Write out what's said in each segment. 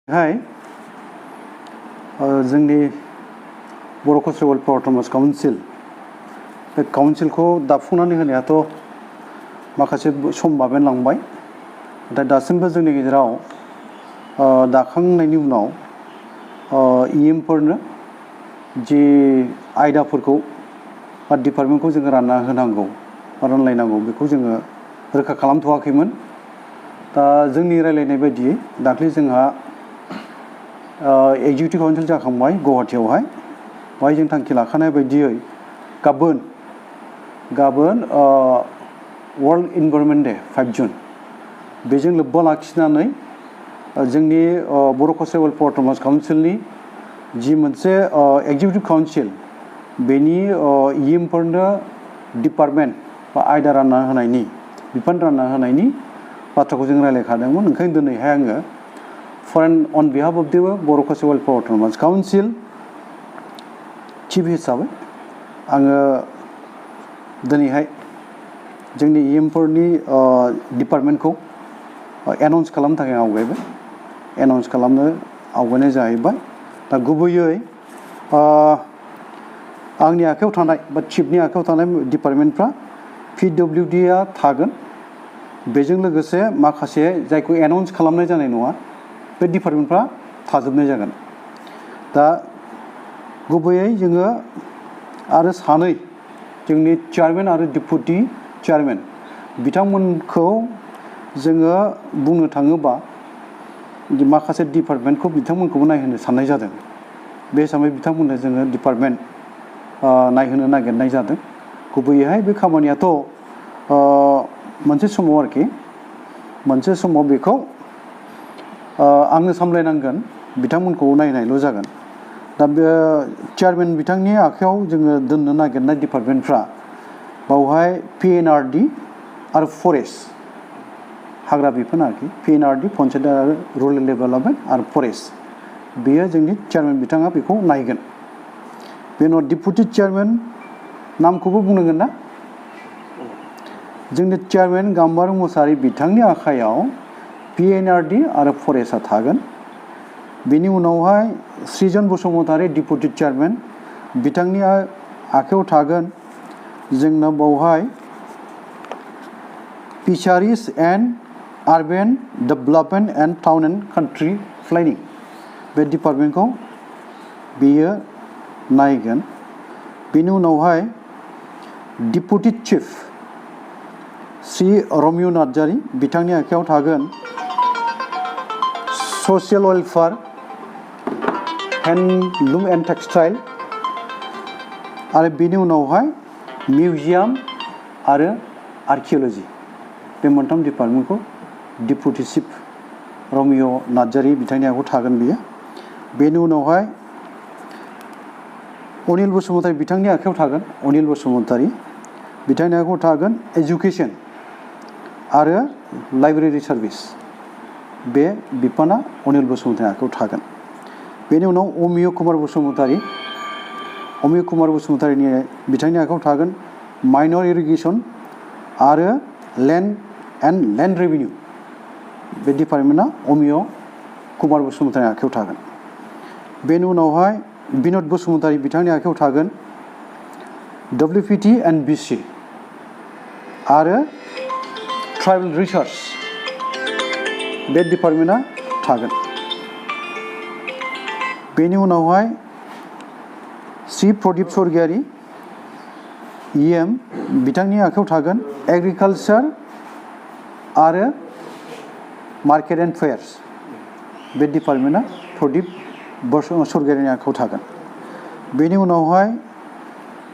हाय जोंनि बर' culture welfare autonomous council बे काउन्सिलखौ दाफुंनानै होनायाथ' माखासे सम बाबेनलांबाय नाथाय दासिमबो जोंनि गेजेराव दाखांनायनि उनाव इएमफोरनो जि आयदाफोरखौ बा डिपार्टमेन्टखौ जोङो रानना होनांगौ बा रानलायनांगौ बेखौ जोङो रोखा खालामथ'वाखैमोन। दा जोंनि रायलायनाय बायदियै दाख्लै जोंहा एक्जिकिउटिभ काउन्सिल जाखांबाय गुवाहाटीयावहाय बेवहाय जों थांखि लाखानाय बायदियै गाबोन वर्ल्ड इनभाइरनमेन्ट डे 5 जुन बेजों लोब्बा लाखिनानै जोंनि बर' कालचार वेलफेयार अट'नमास काउन्सिलनि जि मोनसे एक्जिकिउटिभ काउन्सिल बेनि इएमफोरनो डिपार्टमेन्ट बा आयदा रानना होनायनि बिफान रानना होनायनि बाथ्राखौ जों रायलायखादोंमोन। ओंखायनो दिनैहाय आङो on behalf of the Bodo' culture welfare autonomous council chief हिसाबै आङो दिनैहाय जोंनि इएमफोरनि डिपार्टमेन्टखौ एनाउन्स खालामनो थाखाय आवगायनाय जाहैबाय। दा गुबैयै आंनि आखायाव थानाय बा चिफनि आखायाव थानाय डिपार्टमेन्टफ्रा PWDआ थागोन। बेजों लोगोसे माखासे जायखौ एनाउन्स खालामनाय जानाय नङा बे डिपार्टमेन्टफ्रा थाजोबनाय जागोन। दा गुबैयै जोङो आरो सानै जोंनि चेयारमेन आरो डेपुटि चेयारमेन बिथांमोनखौ जोङो बुंनो थाङोबा माखासे डिपार्टमेन्टखौ बिथांमोनखौबो नायहोनो साननाय जादों। बे हिसाबै बिथांमोननो जोङो डिपार्टमेन्ट नायहोनो नागिरनाय जादों। गुबैयैहाय बे खामानियाथ' मोनसे समाव बेखौ आंनो सामलायनांगोन, बिथांमोनखौ नायनायल' जागोन। दा बे चेयारमेन बिथांनि आखायाव जोङो दोननो नागिरनाय डिपार्टमेन्टफ्रा बावहाय PNRD आरो फरेस्ट हाग्रा बिफान PNRD पन्चायत आरो रुरेल डेभेलपमेन्ट आरो फरेस्ट बेयो जोंनि चेयारमेन बिथाङा बेखौ नायगोन। बे उनाव डेपुटि चेयारमेन नामखौबो बुंनांगोन ना? जोंनि चेयारमेन गाम्बारु मुसाहारि बिथांनि आखायाव PNRD आरो फरेस्टआ थागोन। बेनि उनावहाय सृजन बसुमतारी डेपुटि चेयारमेन बिथांनि आखायाव थागोन जोंना बावहाय fisheries and urban development and town and country planning बे डिपार्टमेन्टखौ बेयो नायगोन। बेनि उनावहाय डेपुटि चिफ श्री रमिय नार्जारी बिथांनि आखायाव थागोन social welfare handloom and textile आरो बेनि उनावहाय मिउजियाम आरो आर्किअल'जि बे मोनथाम डिपार्टमेन्टखौ डेपुटि चिफ रमिय नार्जारी बिथांनि आखायाव थागोन बियो। बेनि उनावहाय अनिल बसुमतारी बिथांनि आखायाव थागोन अनिल बसुमतारी बिथांनि आखायाव थागोन एजुकेसन आरो लाइब्रेरि सार्भिस बे बिफाना अनिल बसुमतारी आखायाव थागोन। बेनि उनाव अमिय कुमार बसुमतारीनि बिथांनि आखायाव थागोन माइनर इरिगेसन आरो लेन्ड रेभिनिउ बे डिपार्टमेन्टआ अमिय कुमार बसुमतारीनि आखायाव थागोन। बेनि उनावहाय बिनद बसुमतारी बिथांनि आखायाव थागोन WPT एन्ड BC आरो ट्राइबेल रिसार्च बे डिपार्टमेन्टआ थागोन। बेनि उनावहाय श्री प्रदीप स्वर्गियारी EM बिथांनि आखायाव थागोन एग्रिकालचार आरो मार्केट एन्ड फेयार्स बे डिपार्टमेन्टआ प्रदीप स्वर्गियारीनि आखायाव थागोन। बेनि उनावहाय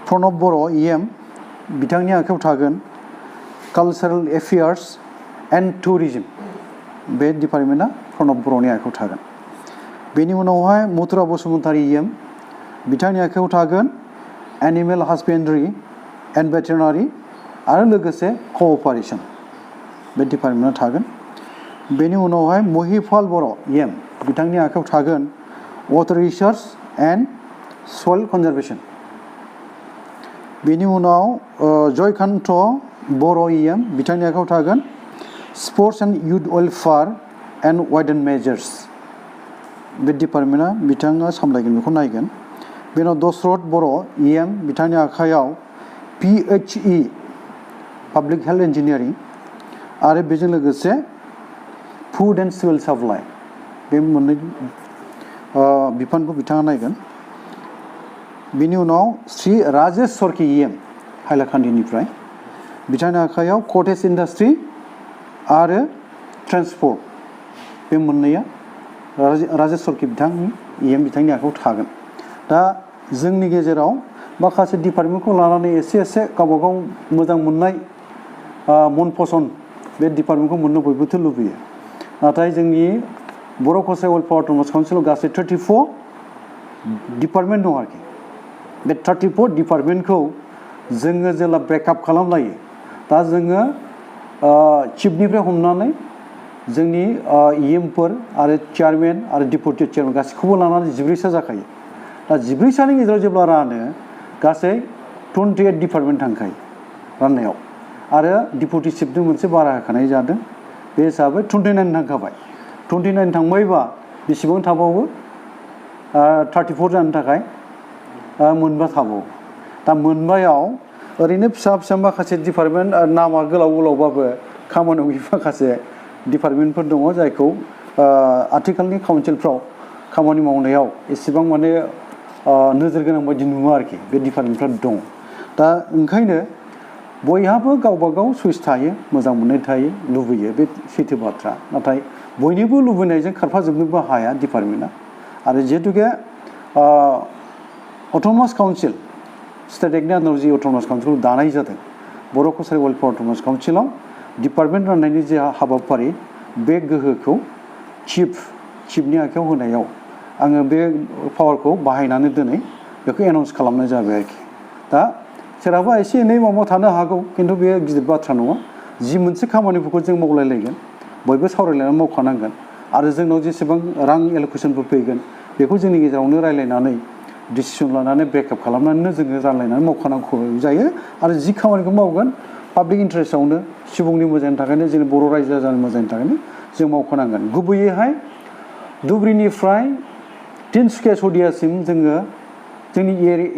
प्रणब बर' EM बिथांनि आखायाव थागोन कालचारेल एफेयार्स एन्ड टुरिज्म बे डिपार्टमेन्टआ प्रणब बर'नि आखायाव थागोन। बेनि उनावहाय मथुरा बसुमतारी EM बिथांनि आखायाव थागोन एनिमेल हासबेन्ड्रि एन्ड भेटेरिनारि आरो लोगोसे कअपारेसन बे डिपार्टमेन्टआ थागोन। बेनि उनावहाय महिपाल बर' EM बिथांनि आखायाव थागोन water research and soil conservation. बेनि उनाव जयकान्त बर' EM बिथांनि आखायाव थागोन sports and youth welfare and widen measures बे डिपार्टमेन्टआ बिथाङा सामलायगोन बेखौ नायगोन बेनि उनाव दशरथ बर' EM बिथांनि आखायाव PHE पाब्लिक हेल्थ इन्जिनियारिं आरो बेजों लोगोसे फुड एन्ड सिभिल साप्लाइ बे मोननै बिफानखौ बिथाङा नायगोन बिनि उनाव श्री राजेश सरखि EM हाइलाकान्दिनिफ्राय बिथांनि आखायाव कटेज इन्डास्ट्रि आरो ट्रेन्सपर्ट बे मोननैया राजेश सरखि बिथांनि EM बिथांनि आखायाव थागोन दा जोंनि गेजेराव माखासे डिपार्टमेन्टखौ लानानै एसे गावबागाव मोजां मोननाय मन पसन्द बे डिपार्टमेन्टखौ मोननो बयबोथ' लुबैयो नाथाय जोंनि बर' कसारि वेलफेयार अट'नमास काउन्सिलाव गासै 34 डिपार्टमेन्ट दं आरोखि बे 34 डिपार्टमेन्टखौ जोङो जेला ब्रेकआप खालामलायो दा जोङो चिफनिफ्राय हमनानै जोंनि EMफोर आरो चेयारमेन आरो डेपुटि चेयारमेन गासैखौबो लानानै 14सा जाखायो दा 14सानि गेजेराव जेब्ला रानो गासै 28 डिपार्टमेन्ट थांखायो राननायाव आरो डेपुटि चिफजों मोनसे बारा होखानाय जादों बे हिसाबै 29 थांखाबाय 29 थांबायबा बेसेबां थाबावो 34 जानो थाखाय मोनबा थाबावो दा मोनबायाव ओरैनो फिसा माखासे डिपार्टमेन्ट नामा गोलावबाबो खामानियाव माखासे डिपार्टमेन्टफोर दङ जायखौ आथिखालनि काउन्सिलफ्राव खामानि मावनायाव एसेबां माने नोजोर गोनां बायदि नुवा आरोखि बे डिपार्टमेन्टफ्रा दं दा ओंखायनो बयहाबो गावबागाव चुइस थायो मोजां मोननाय थायो लुबैयो बे सैथो बाथ्रा नाथाय बयनिबो लुबैनायजों खारफाजोबनोबो हाया डिपार्टमेन्टआ आरो जिहेतुके अट'नमास काउन्सिल स्टेट एक्टनि आन्दाराव जि अट'नमास काउन्सिलखौ दानाय जादों बर' कसारि वेलफेयार अट'नमास काउन्सिलाव डिपार्टमेन्ट राननायनि जे हाबाफारि बे गोहोखौ चिफनि आखायाव होनायाव आङो बे पावारखौ बाहायनानै दिनै बेखौ एनाउन्स खालामनाय जाबाय आरोखि दा सोरहाबा एसे एनै माबा थानो हागौ खिन्थु बे गिदिर बाथ्रा नङा जि मोनसे खामानिफोरखौ जों मावलायलायगोन बयबो सावरायलायनानै मावखानांगोन आरो जोंनाव जेसेबां रां एल'केसनफोर फैगोन बेखौ जोंनि गेजेरावनो रायलायनानै डिसिसन लानानै ब्रेकआप खालामनानैनो जोङो रानलायनानै मावखानांगौ जायो आरो जि खामानिखौ मावगोन पाब्लिक इन्टारेस्टआवनो सुबुंनि मोजांनि थाखायनो जोंनि बर' रायजो राजानि मोजांनि थाखायनो जों मावखानांगोन गुबैयैहाय धुबुरीनिफ्राय तिनसुकिया सदियासिम जोङो जोंनि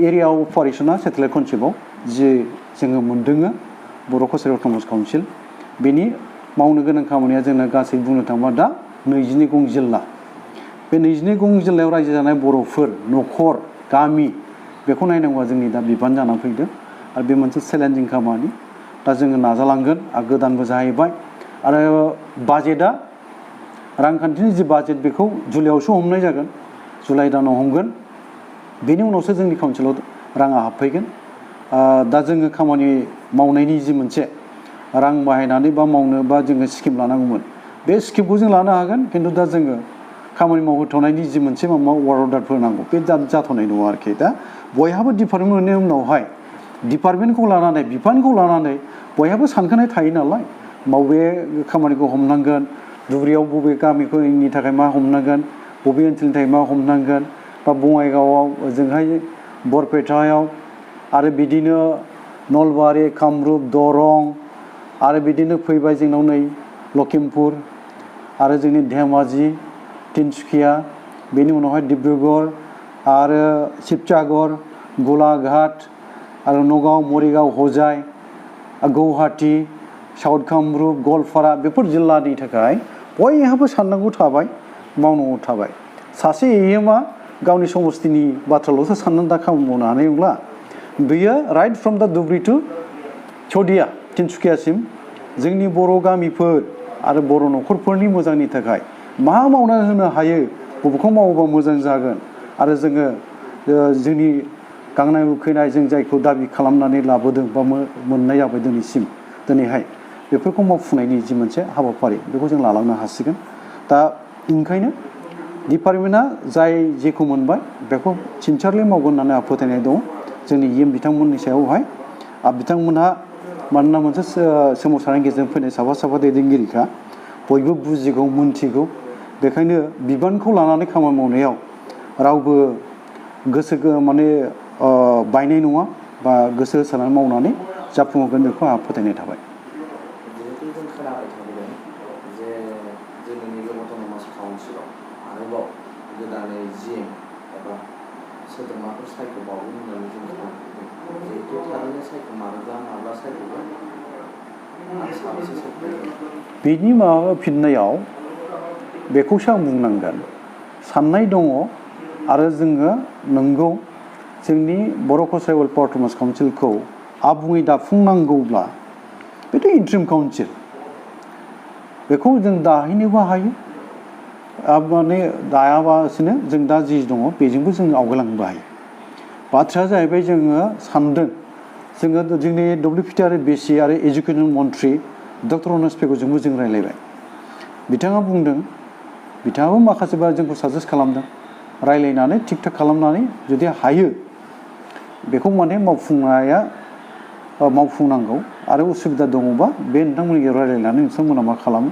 एरिया अपारेसना सेटेलाइट कनसेप्टआव जि जोङो मोनदोङो बर' कसारि अट'नमास काउन्सिल बेनि मावनो गोनां खामानिया जोंना गासै बुंनो थाङोबा दा 22 गं जिल्ला बे 22 गं जिल्लायाव रायजो जानाय बर'फोर न'खर गामि बेखौ नायनांगौआ जोंनि दा बिबान जानानै फैदों आरो बे मोनसे चेलेन्जिं खामानि दा जोङो नाजालांगोन आरो गोदानबो जाहैबाय आरो बाजेटआ रांखान्थिनि जि बाजेट बेखौ जुलाइआवसो हमनाय जागोन जुलाइ दानाव हमगोन बेनि उनावसो जोंनि काउन्सिलाव राङा हाबफैगोन दा जोङो खामानि मावनायनि जि मोनसे रां बाहायनानै बा मावनो बा जोङो स्किम लानांगौमोन बे स्किमखौ जों लानो हागोन खिन्थु दा जोङो खामानि मावहोथ'नायनि जि मोनसे माबा वार्ड अर्डारफोर नांगौ बे जाथ'नाय नङा आरोखि दा बयहाबो डिपार्टमेन्ट मोननायनि उनावहाय डिपार्टमेन्टखौ लानानै बिफानखौ लानानै बयहाबो सानखानाय थायो नालाय बबे खामानिखौ हमनांगोन धुबुरीयाव बबे गामिनि थाखाय मा हमनांगोन बबे ओनसोलनि थाखाय मा हमनांगोन बा बङाइगावआव ओजोंहाय बरपेटायाव आरो बिदिनो नलबारि कामरुप दरं आरो बिदिनो फैबाय जोंनाव नै लखिमपुर आरो जोंनि धेमाजि तिनसुकिया बेनि उनावहाय डिब्रुगड़ आरो शिबसागर गलाघाट आरो नगाव मरिगाव हजाय गुवाहाटी साउथ कामरुप गवालपारा बेफोर जिल्लानि थाखाय बयहाबो साननांगौ थाबाय मावनांगौ थाबाय सासे EMआ गावनि समस्तिनि बाथ्राल'सो साननानै दा खामानि मावनो हानाय नंला बेयो राइट फ्रम दा धुबुरी टु सदिया तिनसुकियासिम जोंनि बर' गामिफोर आरो बर' न'खरफोरनि मोजांनि थाखाय मा मावनानै होनो हायो बबेखौ मावोबा मोजां जागोन आरो जोङो जोंनि गांनाय उखैनाय जों जायखौ दाबि खालामनानै लाबोदों बा मोननाय जाबाय दिनैहाय बेफोरखौ मावफुंनायनि जि मोनसे हाबाफारि बेखौ जों लालांनो हासिगोन दा ओंखायनो डिपार्टमेन्टआ जाय जेखौ मोनबाय बेखौ सिनसियारलि मावगोन होननानै आंहा फोथायनाय दं जोंनि EM बिथांमोननि सायावहाय बिथांमोनहा मानोना मोनसे सोमावसारनायनि गेजेरजों फैनाय साफा दैदेनगिरिखा बयबो बुजिगौ मोनथिगौ बेखायनो बिबानखौ लानानै खामानि मावनायाव रावबो गोसो माने बायनाय नङा बा गोसो होसारनानै मावनानै जाफुंहोगोन बेखौ आंहा फोथायनाय थाबाय जिहेतु जों खोनाबाय थादों जे जोंनि नैबे अट'नमास काउन्सिलाव आरोबाव गोदानै जिएम एबा सोद्रोमाफोर सायख'बावगोन होननानै जों खोनादों जिहेतु थारैनो सायख'मारोब्ला माब्ला सायख'गोन आरो साबेसे सायख'गोन बिनि माबा फिननायाव बेखौसो आं बुंनांगोन साननाय दङ आरो जोङो नंगौ जोंनि बर' कसारि वेलफेयार अट'नमास काउन्सिलखौ आबुङै दाफुंनांगौब्ला बेथ' इन्ट्रिम काउन्सिल बेखौ जों दाहैनोबो हायो माने दायाबासिनो जों दा जि दङ बेजोंबो जों आवगायलांनोबो हायो बाथ्राया जाहैबाय जोङो सानदों जोङो जोंनि WPT आरो BC आरो एजुकेसन मन्थ्रि डक्टर अनस पेगुजोंबो जों रायज्लायबाय बिथाङा बुंदों बिथाङाबो माखासेबा जोंखौ साजेस्ट खालामदों रायज्लायनानै थिग थाक खालामनानै जुदि हायो बेखौ माने मावफुंनांगौ आरो उसुबिदा दङबा बे नोंथांमोननि रायज्लायनानै नोंथांमोना मा खालामो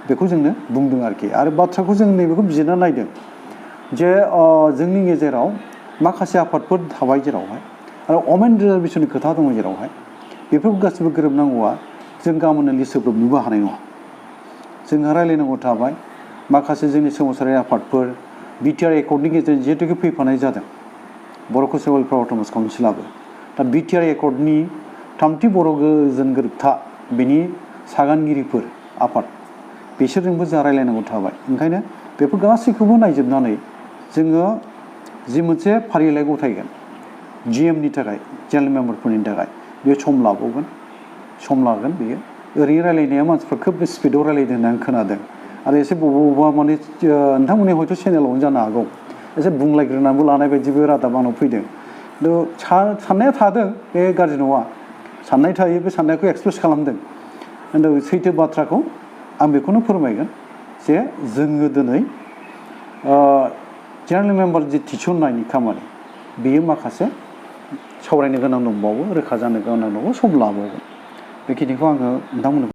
बेखौ जोंनो बुंदों आरोखि आरो बाथ्राखौ जों नैबेखौ बिजिरना नायदों जे जोंनि गेजेराव माखासे आफादफोर थाबाय जेरावहाय आरो वमेन रिजार्भेसननि खोथा दङ जेरावहाय बेफोरखौ गासिबो गोरोबनांगौआ जों गाबोननो लिस्ट होब्रबनोबो हानाय नङा जोंहा रायज्लायनांगौ थाबाय माखासे जोंनि सोमावसारारि आफादफोर बिटिआर एकर्डनि गेजेरजों जिहेतुके फैफानाय जादों बर' कसारि वेलफेयार अट'नमास काउन्सिलाबो दा बिटिआर एकर्डनि थामथि बर' गोजोन गोरोबथा बेनि सागानगिरिफोर आफाद बिसोरजोंबो जोंहा रायज्लायनांगौ थाबाय ओंखायनो बेफोर गासैखौबो नायजोबनानै जोङो जि मोनसे फारिलाइ गथायगोन GMनि थाखाय जेनेरेल मेम्बारफोरनि थाखाय बेयो सम लागोन बेयो ओरैनो रायज्लायनाया मानसिफ्रा खोब स्पिडआव रायज्लायदों होननानै खोनादों आरो एसे बबेबा माने नोंथांमोननि हयथ' चेनेलावनो जानो हागौ एसे बुंलायग्रोनानैबो लानाय बायदिबो रादाब आंनाव फैदों खिन्थु साननाया थादों बे गाज्रि नङा साननाय थायो बे साननायखौ एक्सप्रेस खालामदों खिन्थु सैथो बाथ्राखौ आं बेखौनो फोरमायगोन जे जोङो दिनै जेनेरेल मेम्बार जि थिसननायनि खामानि बेयो माखासे सावरायनो गोनां दंबावो रोखा जानो गोनां दंबावो सम लाबावगोन बेखिनिखौ आङो नोंथांमोननो